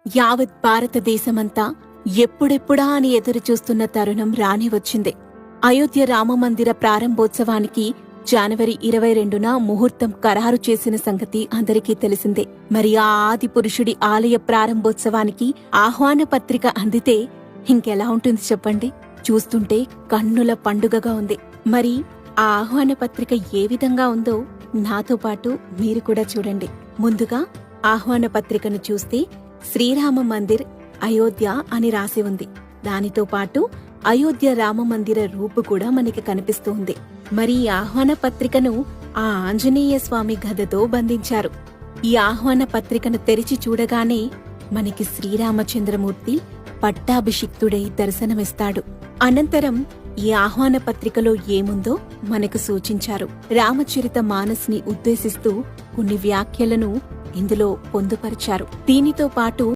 యావత్ భారతదేశమంతా ఎప్పుడెప్పుడా అని ఎదురుచూస్తున్న తరుణం రాని వచ్చింది. అయోధ్య రామమందిర ప్రారంభోత్సవానికి జనవరి 22న ముహూర్తం ఖరారు చేసిన సంగతి అందరికీ తెలిసిందే. మరి ఆ ఆది పురుషుడి ఆలయ ప్రారంభోత్సవానికి ఆహ్వాన పత్రిక అందితే ఇంకెలా ఉంటుంది చెప్పండి. చూస్తుంటే కన్నుల పండుగగా ఉంది. మరి ఆ ఆహ్వాన పత్రిక ఏ విధంగా ఉందో నాతో పాటు మీరు కూడా చూడండి. ముందుగా ఆహ్వాన పత్రికను చూస్తే శ్రీరామ మందిర్ అయోధ్య అని రాసి ఉంది. దానితో పాటు అయోధ్య రామమందిర రూపు కూడా మనకి కనిపిస్తూ ఉంది. మరి ఈ ఆహ్వాన పత్రికను ఆ ఆంజనేయ స్వామి గదతో బంధించారు. ఈ ఆహ్వాన పత్రికను తెరిచి చూడగానే మనకి శ్రీరామచంద్రమూర్తి పట్టాభిషిక్తుడై దర్శనమిస్తాడు. అనంతరం ఈ ఆహ్వాన పత్రికలో ఏముందో మనకు సూచించారు. రామచరిత మానస్ని ఉద్దేశిస్తూ కొన్ని వ్యాఖ్యలను ఇందులో పొందుపరిచారు. దీనితో పాటు